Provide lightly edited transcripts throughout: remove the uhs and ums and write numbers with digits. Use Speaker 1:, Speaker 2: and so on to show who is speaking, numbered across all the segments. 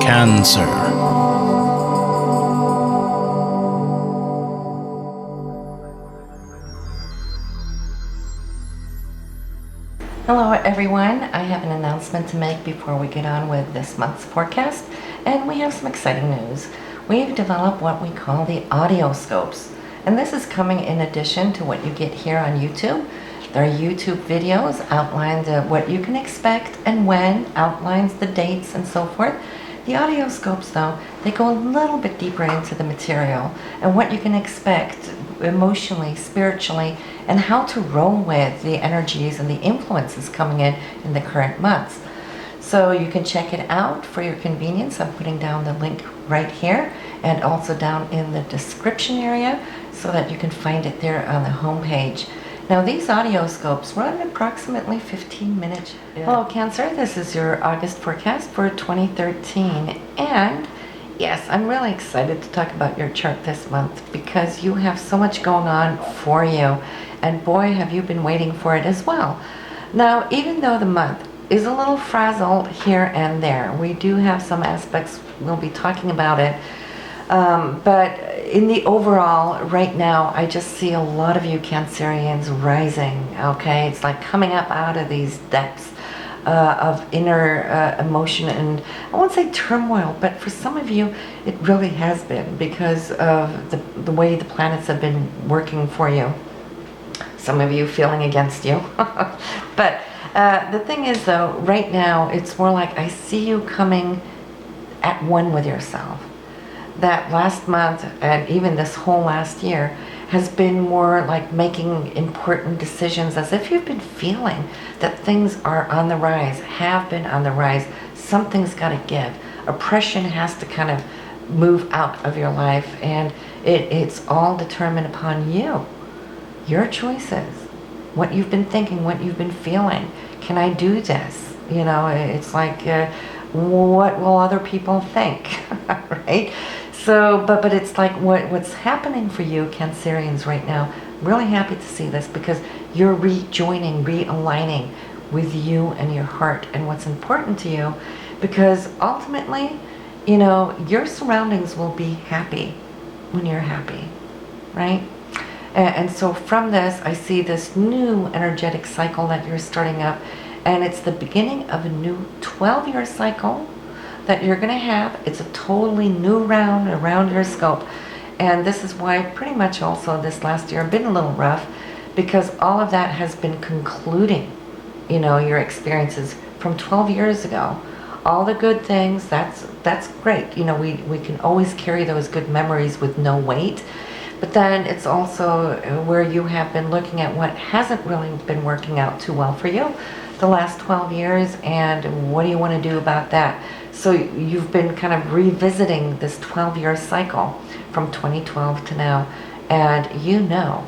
Speaker 1: Cancer.
Speaker 2: Hello everyone, I have an announcement to make before we get on with this month's forecast, and we have some exciting news. We've developed what we call the audioscopes, and this is coming in addition to what you get here on YouTube. There are YouTube videos outlined what you can expect and when, outlines the dates and so forth. The audioscopes though, they go a little bit deeper into the material and what you can expect emotionally, spiritually, and how to roll with the energies and the influences coming in the current months. So you can check it out for your convenience. I'm putting down the link right here and also down in the description area so that you can find it there on the home page. Now these audioscopes run approximately 15 minutes. Hello Cancer, this is your August forecast for 2013, and yes, I'm really excited to talk about your chart this month because you have so much going on for you, and boy have you been waiting for it as well. Now even though the month is a little frazzled here and there, we do have some aspects, we'll be talking about it, but in the overall, right now, I just see a lot of you Cancerians rising, okay? It's like coming up out of these depths of inner emotion and I won't say turmoil, but for some of you, it really has been because of the way the planets have been working for you. Some of you feeling against you. But the thing is though, right now, it's more like I see you coming at one with yourself. That last month and even this whole last year has been more like making important decisions as if you've been feeling that things are on the rise, have been on the rise. Something's got to give. Oppression has to kind of move out of your life, and it's all determined upon you. Your choices, what you've been thinking, what you've been feeling. Can I do this? You know, it's like, what will other people think, right? So, but it's like what's happening for you Cancerians right now. Really happy to see this because you're rejoining, realigning with you and your heart and what's important to you, because ultimately, you know, your surroundings will be happy when you're happy, right? And so from this, I see this new energetic cycle that you're starting up, and it's the beginning of a new 12-year cycle that you're going to have. It's a totally new round around your scope, and this is why pretty much also this last year been a little rough, because all of that has been concluding, you know, your experiences from 12 years ago. All the good things, that's great. You know, we can always carry those good memories with no weight, but then it's also where you have been looking at what hasn't really been working out too well for you the last 12 years, and what do you want to do about that? So you've been kind of revisiting this 12-year cycle from 2012 to now, and you know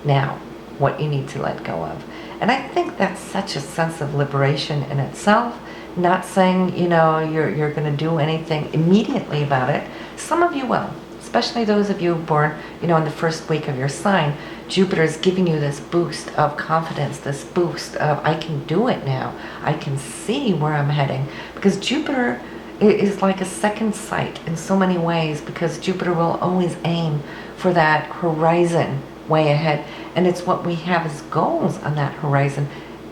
Speaker 2: now what you need to let go of. And I think that's such a sense of liberation in itself. Not saying, you know, you're going to do anything immediately about it. Some of you will, especially those of you born, you know, in the first week of your sign. Jupiter is giving you this boost of confidence, this boost of I can do it now. I can see where I'm heading, because Jupiter is like a second sight in so many ways, because Jupiter will always aim for that horizon way ahead, and it's what we have as goals on that horizon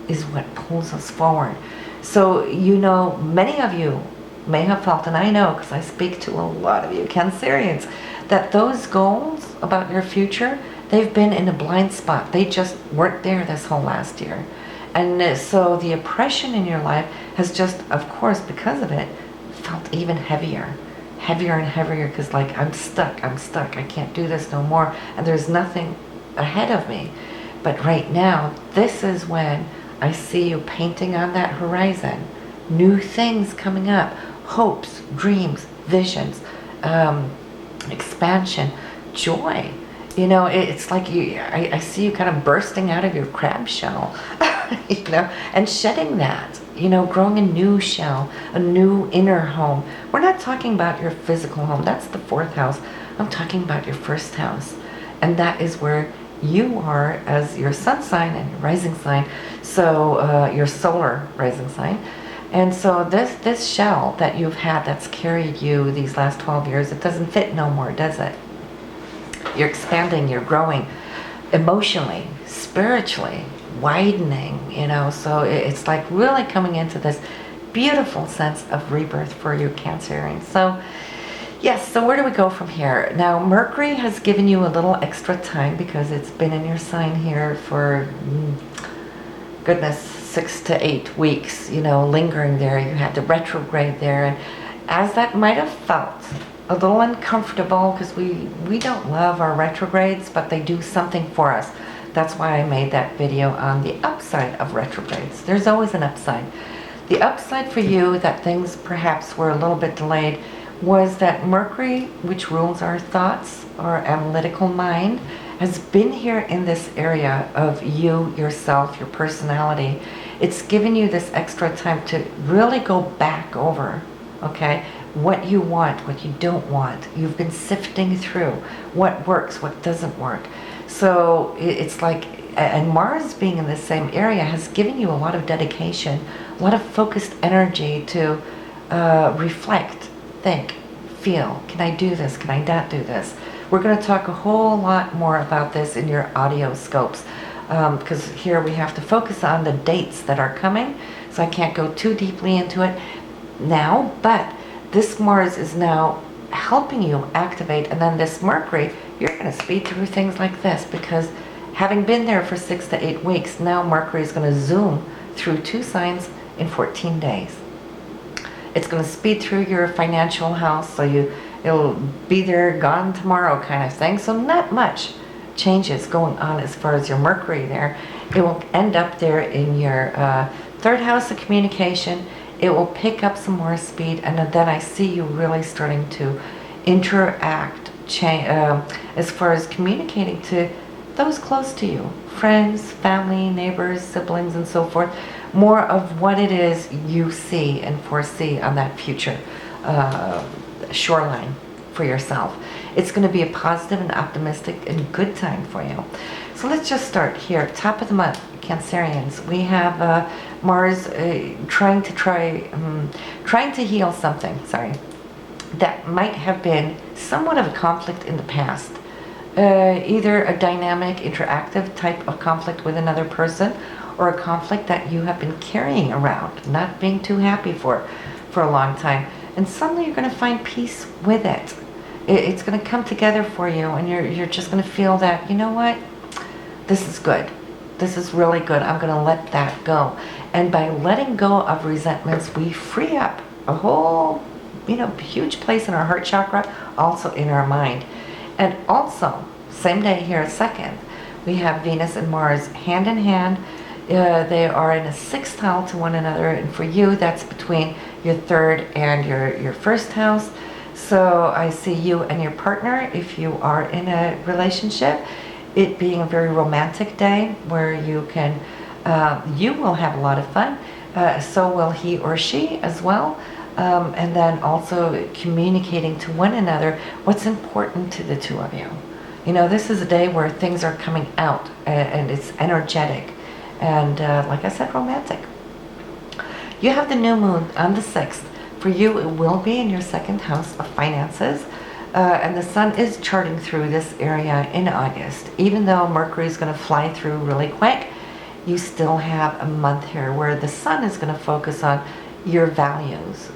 Speaker 2: is what pulls us forward. So, you know, many of you may have felt, and I know because I speak to a lot of you Cancerians, that those goals about your future, they've been in a blind spot. They just weren't there this whole last year. And so the oppression in your life has just, of course, because of it, felt even heavier and heavier, because like, I'm stuck, I can't do this no more, and there's nothing ahead of me. But right now, this is when I see you painting on that horizon, new things coming up, hopes, dreams, visions, expansion, joy. You know, it's like I see you kind of bursting out of your crab shell, you know, and shedding that, you know, growing a new shell, a new inner home. We're not talking about your physical home. That's the 4th house. I'm talking about your 1st house. And that is where you are as your sun sign and your rising sign. So your solar rising sign. And so this shell that you've had that's carried you these last 12 years, it doesn't fit no more, does it? You're expanding, you're growing emotionally, spiritually, widening, so it's like really coming into this beautiful sense of rebirth for you, Cancerians. So yes, so where do we go from here? Now, Mercury has given you a little extra time because it's been in your sign here for, goodness, 6 to 8 weeks, lingering there. You had the retrograde there. And as that might have felt a little uncomfortable, because we don't love our retrogrades, but they do something for us. That's why I made that video on the upside of retrogrades. There's always an upside. The upside for you, that things perhaps were a little bit delayed, was that Mercury, which rules our thoughts, our analytical mind, has been here in this area of you, yourself, your personality. It's given you this extra time to really go back over, okay, what you want, what you don't want. You've been sifting through what works, what doesn't work. So it's like, and Mars being in the same area has given you a lot of dedication, a lot of focused energy to reflect, think, feel. Can I do this? Can I not do this? We're going to talk a whole lot more about this in your audio scopes, because here we have to focus on the dates that are coming, so I can't go too deeply into it now, but this Mars is now helping you activate, and then this Mercury, you're going to speed through things like this, because having been there for 6 to 8 weeks, now Mercury is going to zoom through 2 signs in 14 days. It's going to speed through your financial house, so it'll be there, gone tomorrow kind of thing. So not much changes going on as far as your Mercury there. It will end up there in your 3rd house of communication. It will pick up some more speed, and then I see you really starting to interact, as far as communicating to those close to you, friends, family, neighbors, siblings, and so forth. More of what it is you see and foresee on that future shoreline for yourself. It's going to be a positive and optimistic and good time for you. So let's just start here. Top of the month, Cancerians. We have Mars trying to heal something. That might have been somewhat of a conflict in the past. Either a dynamic, interactive type of conflict with another person, or a conflict that you have been carrying around, not being too happy for a long time. And suddenly you're going to find peace with it. It's going to come together for you, and you're just going to feel that, you know what, this is good. This is really good. I'm going to let that go. And by letting go of resentments, we free up a whole, huge place in our heart chakra, also in our mind. And also, same day here, 2nd, we have Venus and Mars hand in hand. They are in a 6th house to one another, and for you, that's between your 3rd and your 1st house. So I see you and your partner, if you are in a relationship, it being a very romantic day where you will have a lot of fun. So will he or she as well. And then also communicating to one another what's important to the two of you. This is a day where things are coming out, and it's energetic. And like I said, romantic. You have the new moon on the 6th. For you, it will be in your 2nd house of finances. And the sun is charting through this area in August. Even though Mercury is going to fly through really quick, you still have a month here where the sun is going to focus on your values,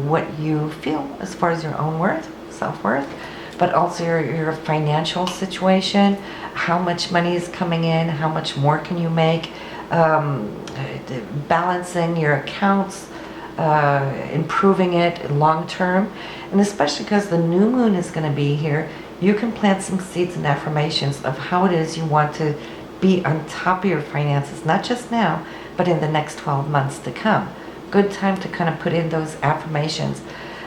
Speaker 2: what you feel as far as your own worth, self-worth, but also your financial situation, how much money is coming in, how much more can you make, balancing your accounts, improving it long term. And especially because the new moon is going to be here, you can plant some seeds and affirmations of how it is you want to be on top of your finances, not just now, but in the next 12 months to come. Good time to kind of put in those affirmations.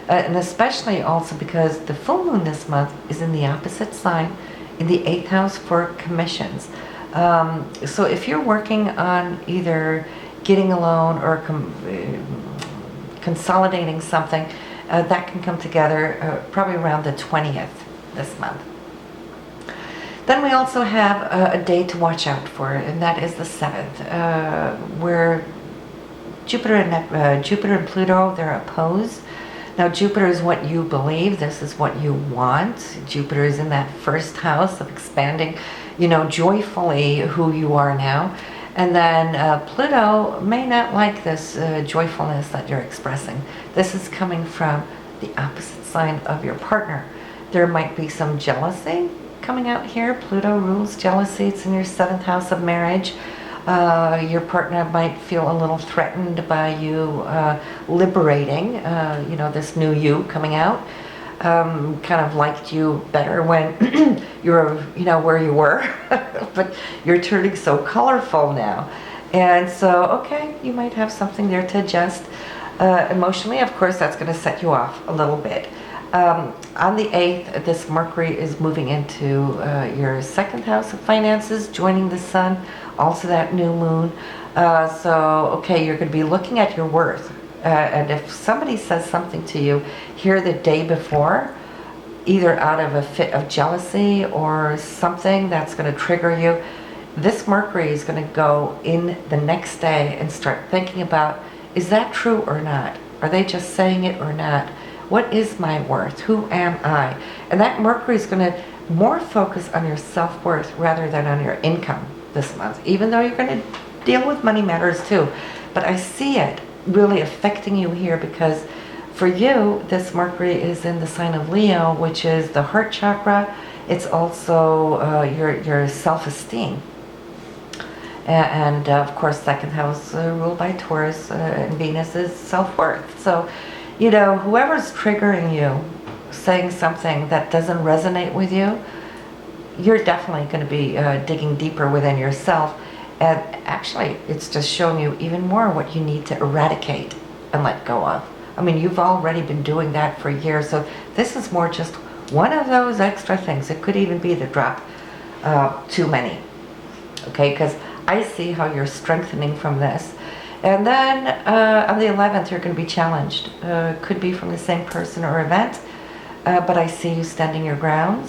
Speaker 2: And especially also because the full moon this month is in the opposite sign, in the 8th house for commissions. So if you're working on either getting a loan or consolidating something, that can come together probably around the 20th this month. Then we also have a day to watch out for, and that is the 7th, where Jupiter and Pluto, they're opposed. Now, Jupiter is what you believe. This is what you want. Jupiter is in that first house of expanding, joyfully who you are now. And then Pluto may not like this joyfulness that you're expressing. This is coming from the opposite sign of your partner. There might be some jealousy coming out here. Pluto rules jealousy. It's in your 7th house of marriage. Your partner might feel a little threatened by you liberating, this new you coming out. Kind of liked you better when you were, where you were, but you're turning so colorful now. And so, okay, you might have something there to adjust. Emotionally, of course, that's going to set you off a little bit. On the 8th, this Mercury is moving into your 2nd house of finances, joining the Sun, also that new moon. So, okay, you're going to be looking at your worth. And if somebody says something to you here the day before, either out of a fit of jealousy or something that's going to trigger you, this Mercury is going to go in the next day and start thinking about, is that true or not? Are they just saying it or not? What is my worth? Who am I? And that Mercury is going to more focus on your self-worth rather than on your income this month, even though you're going to deal with money matters too. But I see it really affecting you here because for you, this Mercury is in the sign of Leo, which is the heart chakra. It's also your self-esteem. And of course, 2nd house ruled by Taurus and Venus is self-worth. So, whoever's triggering you, saying something that doesn't resonate with you, you're definitely going to be digging deeper within yourself. And actually, it's just showing you even more what you need to eradicate and let go of. I mean, you've already been doing that for years, so this is more just one of those extra things. It could even be the drop too many, okay? Because I see how you're strengthening from this. And then on the 11th, you're going to be challenged. Could be from the same person or event, but I see you standing your ground.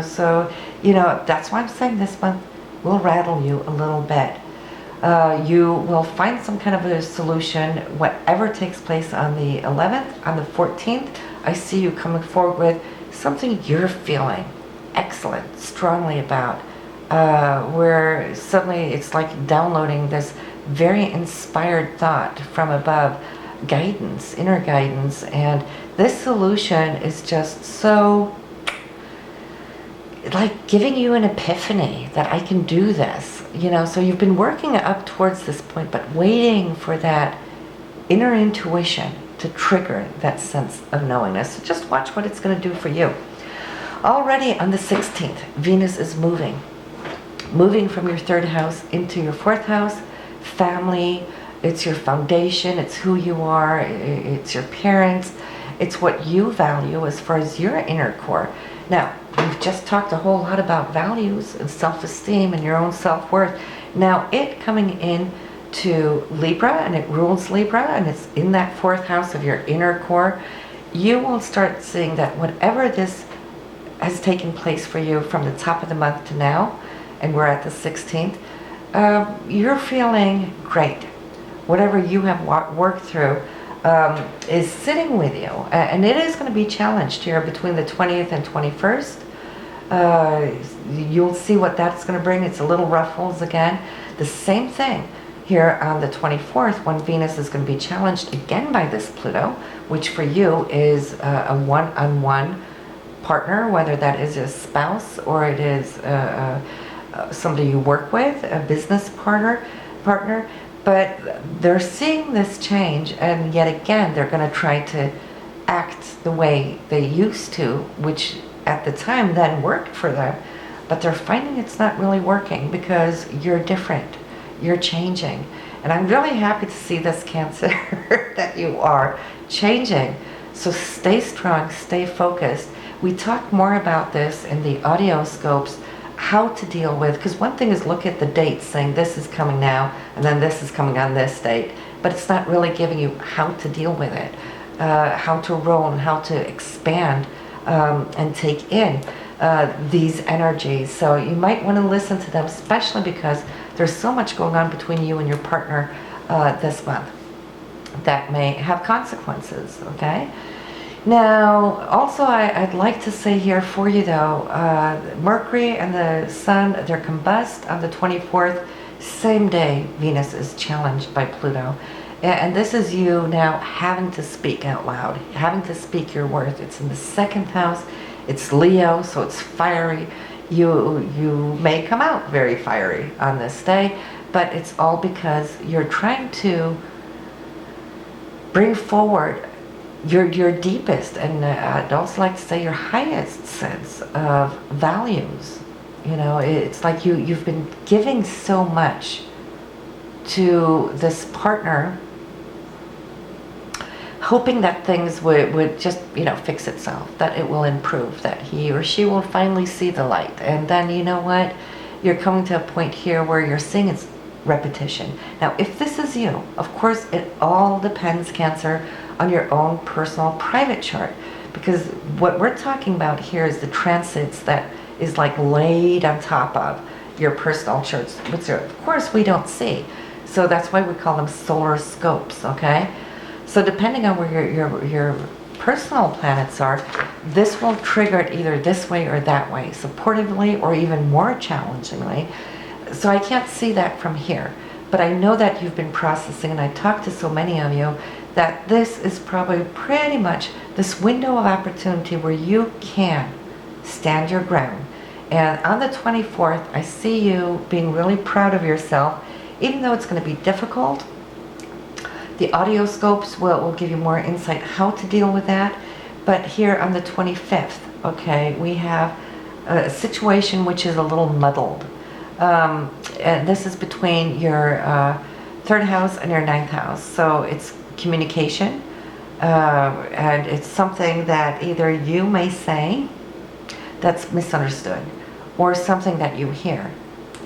Speaker 2: So, that's why I'm saying this month will rattle you a little bit. You will find some kind of a solution, whatever takes place on the 11th. On the 14th, I see you coming forward with something you're feeling excellent, strongly about, where suddenly it's like downloading this very inspired thought from above, guidance, inner guidance, and this solution is just so like giving you an epiphany that I can do this, so you've been working up towards this point, but waiting for that inner intuition to trigger that sense of knowingness. So just watch what it's going to do for you. Already on the 16th, Venus is moving from your 3rd house into your 4th house. Family, it's your foundation, it's who you are, it's your parents, it's what you value as far as your inner core. Now, we've just talked a whole lot about values and self-esteem and your own self-worth. Now, it coming in to Libra, and it rules Libra, and it's in that 4th house of your inner core, you will start seeing that whatever this has taken place for you from the top of the month to now, and we're at the 16th, you're feeling great. Whatever you have worked through is sitting with you, and it is going to be challenged here between the 20th and 21st. You'll see what that's going to bring. It's a little ruffles again. The same thing here on the 24th, when Venus is going to be challenged again by this Pluto, which for you is a one-on-one partner, whether that is a spouse or it is somebody you work with, a business partner. But they're seeing this change, and yet again, they're going to try to act the way they used to, which at the time then worked for them, but they're finding it's not really working because you're different, you're changing. And I'm really happy to see this, Cancer, that you are changing. So stay strong, stay focused. We talk more about this in the audio scopes, how to deal with, because one thing is look at the dates saying this is coming now and then this is coming on this date, but it's not really giving you how to deal with it, how to roll and how to expand and take in these energies. So you might want to listen to them, especially because there's so much going on between you and your partner this month. that may have consequences, okay? Now, also, I'd like to say here for you though, Mercury and the Sun, they're combust on the 24th, same day Venus is challenged by Pluto. And this is you now having to speak out loud, having to speak your worth. It's in the second house, it's Leo, so it's fiery. You may come out very fiery on this day, but it's all because you're trying to bring forward your deepest and I'd also like to say your highest sense of values. You know, it's like you've been giving so much to this partner, hoping that things would just, you know, fix itself, that it will improve, that he or she will finally see the light. And then, you know what, you're coming to a point here where you're seeing it's repetition. Now, if this is you, of course, it all depends, Cancer, on your own personal private chart, because what we're talking about here is the transits that is like laid on top of your personal charts, which of course we don't see. So that's why we call them solar scopes, okay? So depending on where your personal planets are, this will trigger it either this way or that way, supportively or even more challengingly. So I can't see that from here, but I know that you've been processing, and I talked to so many of you, that this is probably pretty much this window of opportunity where you can stand your ground. And on the 24th, I see you being really proud of yourself, even though it's going to be difficult. The audio scopes will give you more insight how to deal with that. But here on the 25th, okay, we have a situation which is a little muddled. And this is between your third house and your ninth house. So it's communication, and it's something that either you may say that's misunderstood, or something that you hear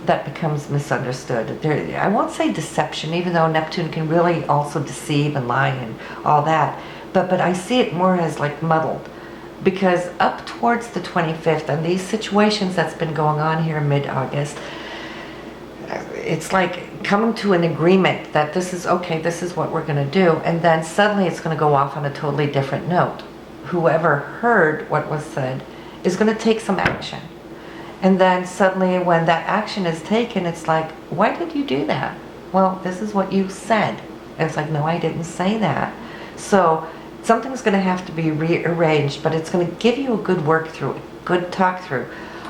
Speaker 2: that becomes misunderstood. I won't say deception, even though Neptune can really also deceive and lie and all that, but I see it more as like muddled, because up towards the 25th and these situations that's been going on here mid-August, it's like coming to an agreement that this is okay, this is what we're going to do, and then suddenly it's going to go off on a totally different note. Whoever heard what was said is going to take some action. And then suddenly when that action is taken, it's like, why did you do that? Well, this is what you said. And it's like, no, I didn't say that. So something's going to have to be rearranged, but it's going to give you a good work through, good talk through.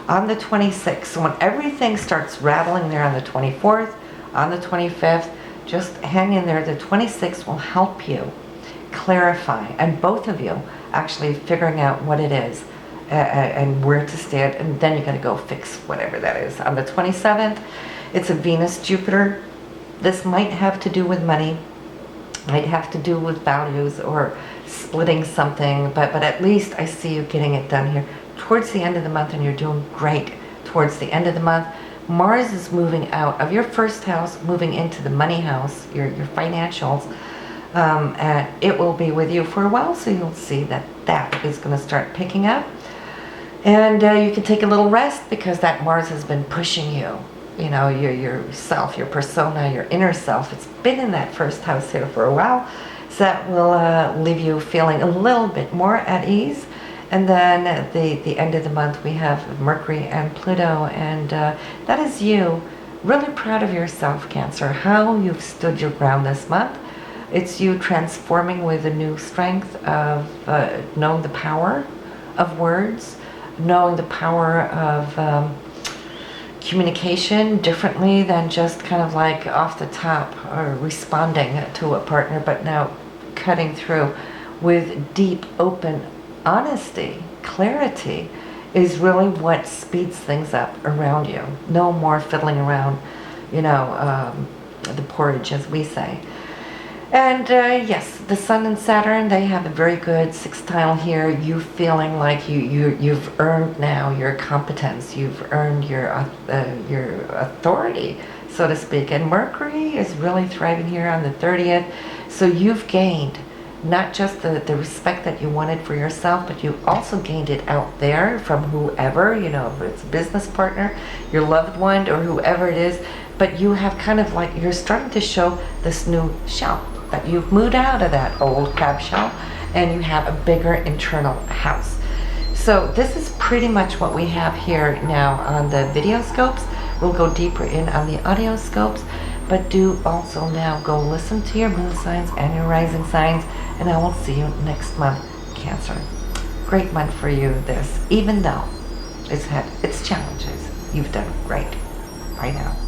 Speaker 2: On the 26th, so when everything starts rattling there on the 24th, on the 25th, just hang in there. The 26th will help you clarify, and both of you actually figuring out what it is and where to stand, and then you're going to go fix whatever that is. On the 27th, it's a Venus-Jupiter. This might have to do with money, might have to do with values or splitting something, but at least I see you getting it done here towards the end of the month, and you're doing great towards the end of the month. Mars is moving out of your first house, moving into the money house, your financials, and it will be with you for a while, so you'll see that that is going to start picking up. And you can take a little rest, because that Mars has been pushing you. You know, your self, your persona, your inner self. It's been in that first house here for a while. So that will leave you feeling a little bit more at ease. And then at the end of the month, we have Mercury and Pluto. And that is you really proud of yourself, Cancer, how you've stood your ground this month. It's you transforming with a new strength of knowing the power of words, knowing the power of communication differently than just kind of like off the top or responding to a partner, but now cutting through with deep, open honesty. Clarity is really what speeds things up around you. No more fiddling around, you know, the porridge, as we say. And yes, the Sun and Saturn, they have a very good sextile here. You feeling like you've earned now your competence. You've earned your authority, so to speak. And Mercury is really thriving here on the 30th. So you've gained not just the respect that you wanted for yourself, but you also gained it out there from whoever, you know, if it's a business partner, your loved one, or whoever it is. But you have kind of like, you're starting to show this new shell that you've moved out of that old crab shell and you have a bigger internal house. So this is pretty much what we have here now on the video scopes. We'll go deeper in on the audio scopes, but do also now go listen to your moon signs and your rising signs, and I will see you next month, Cancer. Great month for you this, even though it's had its challenges. You've done great. Bye now.